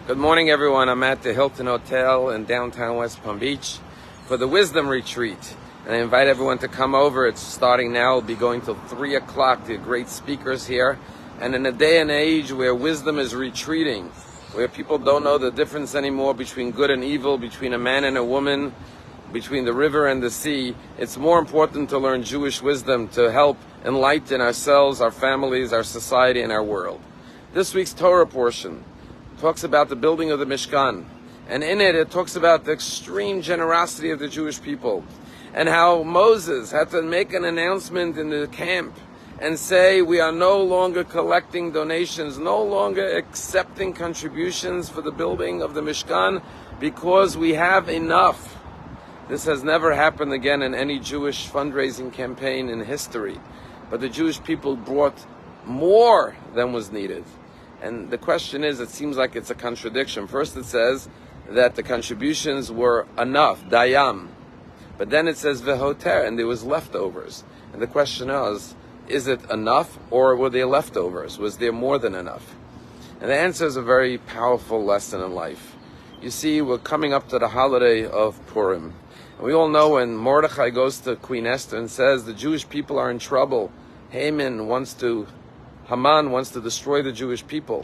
Good morning, everyone. I'm at the Hilton Hotel in downtown West Palm Beach for the Wisdom Retreat. And I invite everyone to come over. It's starting now. It'll be going till 3 o'clock. There are great speakers here. And in a day and age where wisdom is retreating, where people don't know the difference anymore between good and evil, between a man and a woman, between the river and the sea, it's more important to learn Jewish wisdom to help enlighten ourselves, our families, our society, and our world. This week's Torah portion talks about the building of the Mishkan, and in it talks about the extreme generosity of the Jewish people, and how Moses had to make an announcement in the camp and say, we are no longer collecting donations, no longer accepting contributions for the building of the Mishkan, because we have enough. This has never happened again in any Jewish fundraising campaign in history, but the Jewish people brought more than was needed. And the question is, it seems like it's a contradiction. First it says that the contributions were enough, dayam. But then it says vehoter, and there was leftovers. And the question is it enough, or were there leftovers? Was there more than enough? And the answer is a very powerful lesson in life. You see, we're coming up to the holiday of Purim. And we all know when Mordechai goes to Queen Esther and says the Jewish people are in trouble, Haman wants to destroy the Jewish people,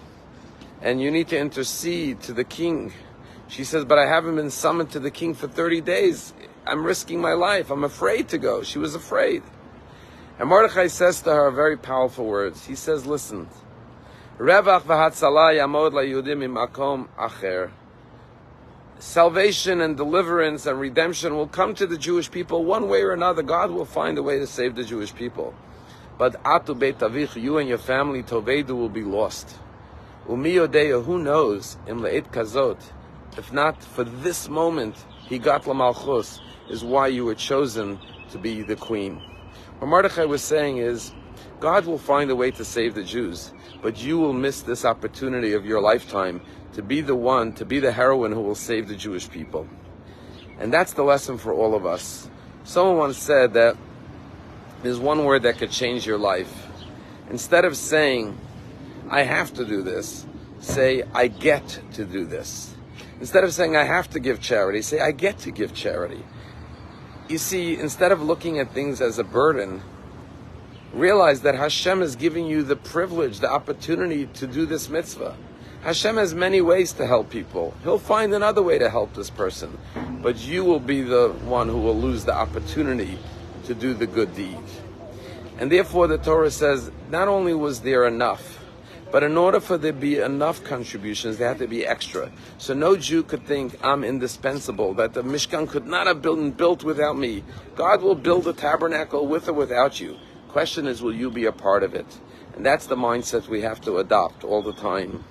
and you need to intercede to the king. She says, but I haven't been summoned to the king for 30 days. I'm risking my life. I'm afraid to go. She was afraid. And Mordechai says to her very powerful words. He says, listen, Revach v'hatzalah yamod la'Yehudim mimakom acher. Salvation and deliverance and redemption will come to the Jewish people one way or another. God will find a way to save the Jewish people. But atu beit avich, you and your family, tovedu, will be lost. Umi yodeya, who knows, im le'et kazot, if not for this moment, higat lamalchus, is why you were chosen to be the queen. What Mordechai was saying is, God will find a way to save the Jews, but you will miss this opportunity of your lifetime to be the one, to be the heroine who will save the Jewish people. And that's the lesson for all of us. Someone once said that there's one word that could change your life. Instead of saying, I have to do this, say, I get to do this. Instead of saying, I have to give charity, say, I get to give charity. You see, instead of looking at things as a burden, realize that Hashem is giving you the privilege, the opportunity to do this mitzvah. Hashem has many ways to help people. He'll find another way to help this person. But you will be the one who will lose the opportunity to do the good deed. And therefore the Torah says, not only was there enough, but in order for there to be enough contributions, there had to be extra. So no Jew could think, I'm indispensable, that the Mishkan could not have been built without me. God will build a tabernacle with or without you. Question is, will you be a part of it? And that's the mindset we have to adopt all the time.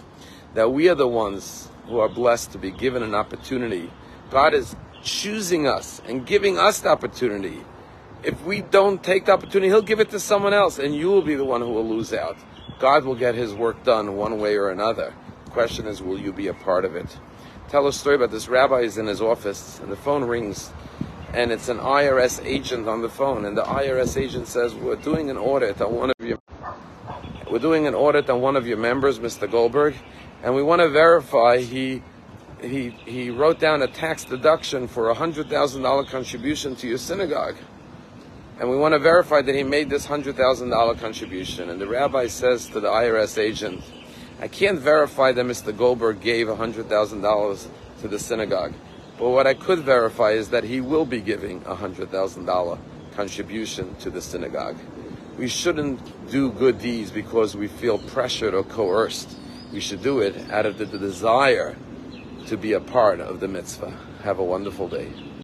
That we are the ones who are blessed to be given an opportunity. God is choosing us and giving us the opportunity. If we don't take the opportunity, He'll give it to someone else, and you will be the one who will lose out. God will get His work done one way or another. The question is, will you be a part of it? Tell a story about this rabbi is in his office, and the phone rings, and it's an IRS agent on the phone, and the IRS agent says, we're doing an audit on one of your members, Mr. Goldberg, and we want to verify he wrote down a tax deduction for a $100,000 contribution to your synagogue. And we want to verify that he made this $100,000 contribution. And the rabbi says to the IRS agent, I can't verify that Mr. Goldberg gave $100,000 to the synagogue. But what I could verify is that he will be giving a $100,000 contribution to the synagogue. We shouldn't do good deeds because we feel pressured or coerced. We should do it out of the desire to be a part of the mitzvah. Have a wonderful day.